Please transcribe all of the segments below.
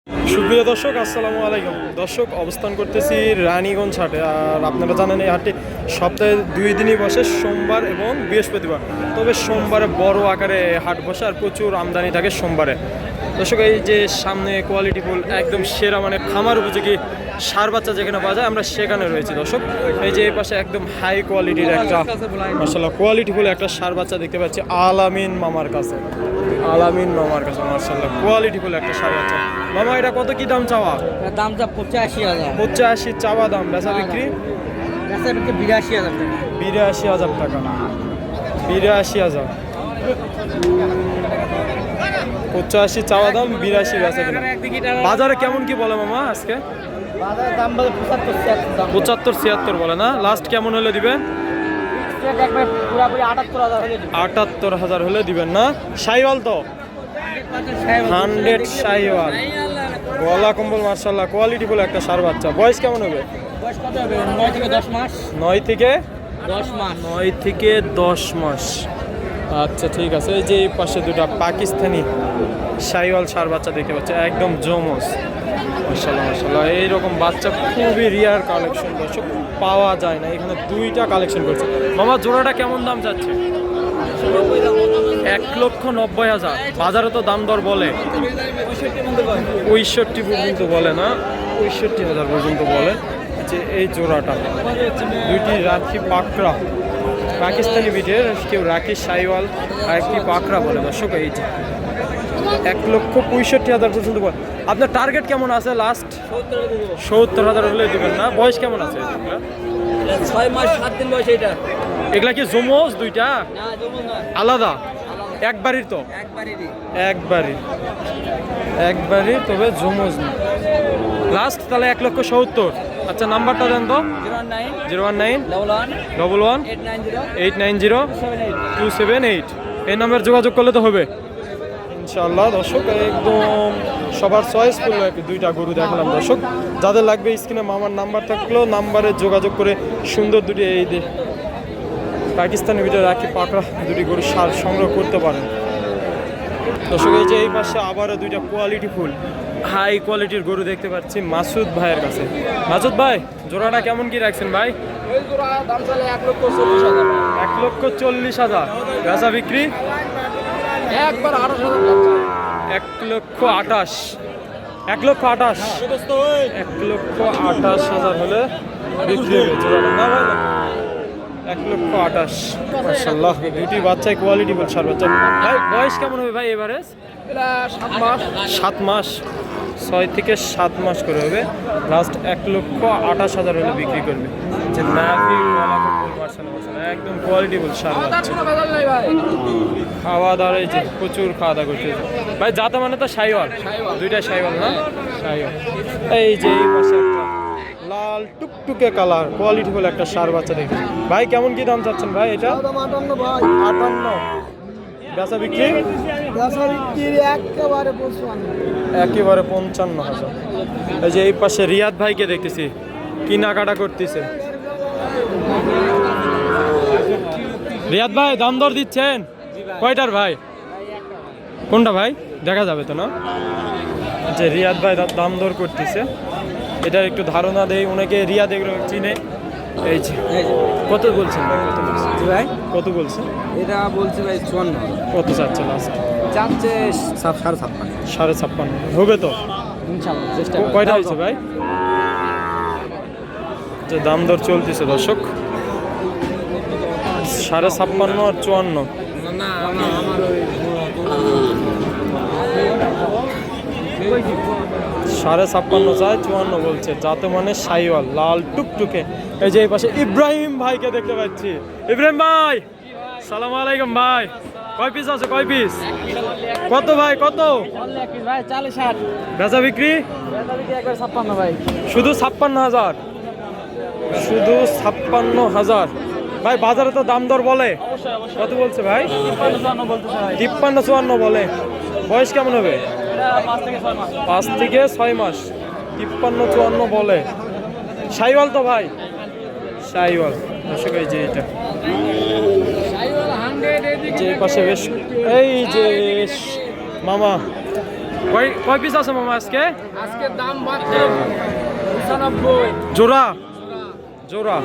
সুপ্রিয় দর্শক, আসসালামু আলাইকুম। দর্শক, অবস্থান করতেছি রানীগঞ্জ হাটে। আর আপনারা জানেন এই হাটটি সপ্তাহে 2 দিনই বসে, সোমবার এবং বৃহস্পতিবার। তবে সোমবারে বড় আকারে হাট বসে আর প্রচুর আমদানি থাকে সোমবারে। দর্শক, এই যে সামনে কোয়ালিটি ফুল একদম সেরা, মানে খামার উপযোগী সার বাচ্চা যেখানে পাওয়া যায় আমরা সেখানে রয়েছি। দর্শক, এই যে এই পাশে একদম হাই কোয়ালিটির একটা মাশাআল্লাহ কোয়ালিটি ফুল একটা সার বাচ্চা দেখতে পাচ্ছি আলামিন মামার কাছে। আলামিন মামার কাছে মাশাআল্লাহ কোয়ালিটি ফুল একটা সার বাচ্চা। মামা, এটা কত কি দাম চাওয়া? দাম যা 85,000। 85 চাওয়া দাম, বেচা বিক্রি 82,000 টাকা। 82,000 টাকা। 82,000, 85 চাওয়া দাম, 82 বেচা কিনা। বাজারে কেমন কি বলে মামা আজকে? বাজারের দাম বলে 75-76 75-76 বলে না? লাস্ট কেমন হলে দিবেন? একবার পুরোপুরি 78,000 হলে দিই। 78,000 হলে দিবেন না? শাইওয়াল তো 100 শাইওয়াল, গলা কম্বল মাশাআল্লাহ কোয়ালিটি বলে একটা সার বাচ্চা। বয়স কেমন হবে? বয়স কত হবে? 9 থেকে 10 মাস। 9 থেকে 10 মাস। 9 থেকে 10 মাস। আচ্ছা, ঠিক আছে। এই যে এই পাশে দুটো পাকিস্তানি শাইওয়াল সার বাচ্চা দেখতে পাচ্ছি, একদম জমজ মাশাআল্লাহ মাশাআল্লাহ। এইরকম বাচ্চা খুবই রিয়ার কালেকশন দর্শক, পাওয়া যায় না। এখানে দুইটা কালেকশন করছে। মামা, জোড়াটা কেমন দাম যাচ্ছে? 1,90,000। বাজারে তো দাম দর বলে 65 পর্যন্ত বলে না, 65,000 পর্যন্ত বলে। যে এই জোড়াটা দুইটি রাখি পাকড়া, পাকিস্তানি বিটের, কেউ রাখি সাইওয়াল আর একটি পাকড়া বলে দর্শক। এই যে 1,65,000 পর্যন্ত বলে। আপনার টার্গেট কেমন আছে? লাস্ট 70,000 হলে দেবেন না? বয়স কেমন আছে? 6 মাস 7 দিন বয়স। এটা এগুলা কি জমজ দুইটা? না, জমুন না, আলাদা? একবারই তো? একবারই, তবে জমজ না। লাস্ট তাহলে 1,70,000। আচ্ছা, নাম্বারটা দেন তো। 019 11 890 278। এই নাম্বার যোগাযোগ করলে তো হবে ইনশাআল্লাহ। দর্শক, একদম সবার চয়েস করলো দুইটা গরু দেখালাম দর্শক। যাদের লাগবে স্ক্রিনে মামার নাম্বার থাকলেও নাম্বারে যোগাযোগ করে সুন্দর দুটি এই পাকিস্তানি ভিতরে রাখি পাকড়া দুটি গরু সার সংগ্রহ করতে পারেন দর্শক। এই যে এই পাশে আবারও দুইটা কোয়ালিটি ফুল হাই কোয়ালিটির গরু দেখতে পাচ্ছি মাসুদ ভাইয়ের কাছে। মাসুদ ভাই, জোড়াটা কেমন কি রাখছেন ভাই? দাম চলে 1,40,000। 1,40,000। বেচা বিক্রি একবার 28,000। 1,28,000। 1,28,000 হলে বিক্রি হবে জোড়াটা, না ভাই? 1,28,000 মাশাআল্লাহ। দুটি বাচ্চায় কোয়ালিটি বল সার বাচ্চা। ভাই, বয়স কেমন হবে ভাই এভারেজ? 7 মাস। 7 মাস, 6 থেকে 7 মাস করে হবে। লাস্ট 1,28,000 হলে বিক্রি করবে। যে নাভি ওয়ালা কম্বল মাশাআল্লাহ একদম কোয়ালিটি বল সার বাচ্চা। খাওয়া দাওয়া এই যে প্রচুর খাওয়া দাওয়া করতে ভাই। জাতা মানে তো শাইওয়াল, দুইটা শাইওয়াল না? শাইওয়াল। এই যে এই পাশে একটা লাল টুকটুকে কালার কোয়ালিটি বলে একটা সার বাচ্চা দেখি ভাই। কেমন কি দাম চাচ্ছেন ভাই এটা? 58 ভাই। 58। বেচা বিক্রি একেবারে 55,000। এই যে এই পাশে রিয়াদ ভাইকে দেখতেছি কেনাকাটা করতেছে। রিয়াদ ভাই, দাম দর দিচ্ছেন কয়টার ভাই? কোনটা ভাই? দেখা যাবে তো না? যে রিয়াদ ভাই দাম দর করতেছে, এটার একটু ধারণা দেই। ওনাকে রিয়াদ এগুলো চিনে। এই যে কত বলছেন ভাই? কত বলছেন ভাই? কত বলছেন? এটা বলছে ভাই 54। কত চাচ্ছে লাস্ট? চাচ্ছে 56.5। 56.5 হবে তো ইনশাআল্লাহ চেষ্টা করব। কয়টা হয়েছে ভাই? যে দাম দর চলতেছে দর্শক, 56.5 আর 54। না, আমার ওই 56.5 চায়, 54 বলছে। যাতে মানে সাইওয়াল লাল টুকটুকে। এই যে এই পাশে ইব্রাহিম ভাইকে দেখতে পাচ্ছি। ইব্রাহিম ভাই, সালাম আলাইকুম ভাই। কয় পিস আছে? কয় পিস? কত ভাই? কত ভাই? 40-60। বেচা বিক্রি একবার 56 ভাই। শুধু 56,000, শুধু 56,000 ভাই। বাজারে তো দাম দর বলে কত বলছে ভাই? 53-54 বলে। বয়স কেমন হবে? 5 থেকে 6 মাস। 53-54 বলে। শাইওয়াল তো ভাই? শাইওয়াল দর্শক। এই যে এটা যে পাশে বেশ এই যে মামা কয় পিস আছে মামা আজকে? আজকে দাম মাত্র 95। জোড়া জোড়া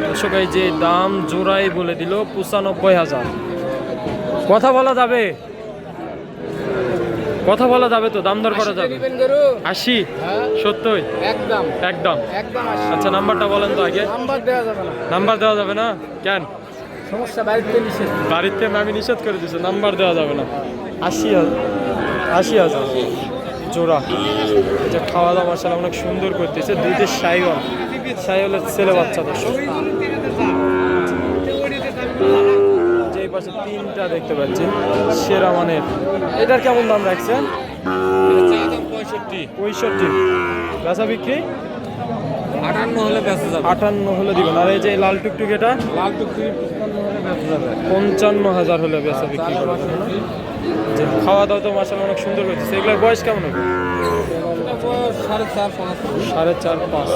দর্শক এই যে দাম জোড়াই বলে দিল 95,000। কথা বলা যাবে? কথা বলা যাবে তো? দাম দর করা যাবে? 80 70 একদম একদম। একদম। আচ্ছা নাম্বারটা বলেন তো আগে। নাম্বার দেওয়া যাবে না, নাম্বার দেওয়া যাবে না কেন? সমস্যা বাড়িতে নিষেধ। বাড়িতে আমি নিষেধ করে দিচ্ছি, নাম্বার দেওয়া যাবে না। 80,000 জোড়া। এই যে খাওয়া দাওয়া মার্শাল অনেক সুন্দর করতেছে। দুইটা সাইওয়ালের ছেলে বাচ্চা দর্শক। যে এই পাশে তিনটা দেখতে পাচ্ছি সেরা মানের। এটার কেমন দাম রাখছেন? 65। বেচা বিক্রি 58 হলে বেঁচে যাবে। 58 হলে দিবেন। আর এই যে লাল টুকটুক এটা লাল টুকটুকি 55 হলে বেঁচে যাবে। 55,000 হলে বেচা বিক্রি করবেন। যে খাওয়া দাওয়া তো মার্শাল অনেক সুন্দর করতেছে। এগুলোর বয়স কেমন হবে? 4.5 5।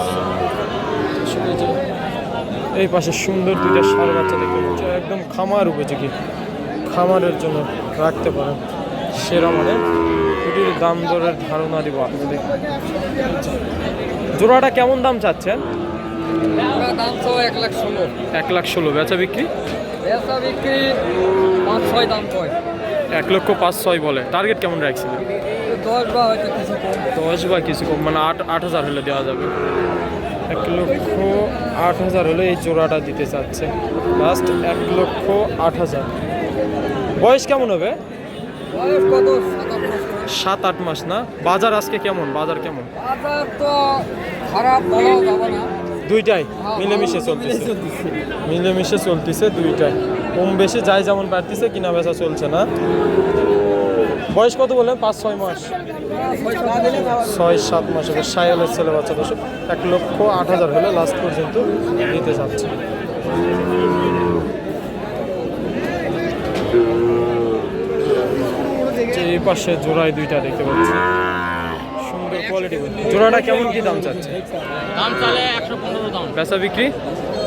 এই পাশে সুন্দর দুইটা ষাঁড় বাচ্চা দেখতে পাচ্ছি, একদম খামার উপযোগী, খামারের জন্য রাখতে পারেন। সেরা মানে দুটির দাম দরের ধারণা দিব আপনাদের। জোড়াটা কেমন দাম চাচ্ছেন? দাম তো 1,16,000। 1,16,000 বেচা বিক্রি বেচা বিক্রি 5-6 দাম কয়। 1,05,600 বলে। টার্গেট কেমন রাখছিলেন? 10 বা হয়তো কিছু কম। 10 বা কিছু কম, মানে 8,000 হলে দেওয়া যাবে। 1,08,000 হলে এই জোড়াটা দিতে চাচ্ছে। লাস্ট 1,08,000। বয়স কেমন হবে? বয়স কত? 7-8 মাস না? বাজার আজকে কেমন? বাজার কেমন? বাজার তো খারাপ বলাও যাবে না। দুইটাই মিলেমিশে চলতেছে। মিলেমিশে চলতেছে দুইটাই। কম বেশি যাই যেমন বাড়তেছে, কিনা বেচা চলছে না। বয়স কত বললেন? 5-6 মাস, 6-7 মাস হবে। সাইওয়ালের ছেলে বাচ্চা দর্শক। 1,08,000 হলে লাস্ট পর্যন্ত নিতে চাচ্ছে। এই পাশে জোড়ায় দুইটা দেখতে পাচ্ছি, সুন্দর কোয়ালিটি। জোড়াটা কেমন কি দাম চাচ্ছে? দাম চালে 115 দাম। বেচা বিক্রি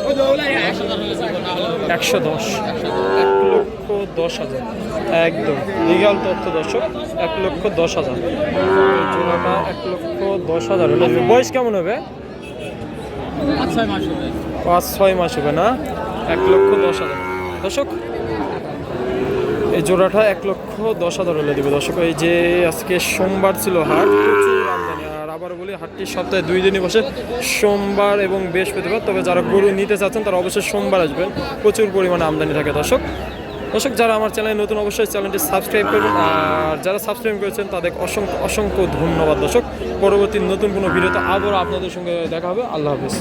110। 1,10,000 একদম লিগাল তথ্য দর্শক। 1,10,000 জোড়াটা 1,10,000 হলে। বয়স কেমন হবে? 5-6 মাস হবে। 5-6 মাস হবে না? 1,10,000 দর্শক। এই জোড়াটা 1,10,000 হলে দেবে দর্শক। এই যে আজকে সোমবার ছিল হাট, প্রচুর আমদানি। আর আবার বলি হাটটি সপ্তাহে 2 দিনই বসে, সোমবার এবং বৃহস্পতিবার। তবে যারা গরু নিতে চাচ্ছেন তারা অবশ্যই সোমবার আসবেন, প্রচুর পরিমাণে আমদানি থাকে দর্শক। যারা আমার চ্যানেলে নতুন অবশ্যই চ্যানেলটি সাবস্ক্রাইব করবেন। আর যারা সাবস্ক্রাইব করেছেন তাদের অসংখ্য অসংখ্য ধন্যবাদ দর্শক। পরবর্তী নতুন কোনো ভিডিওতে আবারও আপনাদের সঙ্গে দেখা হবে। আল্লাহ হাফেজ।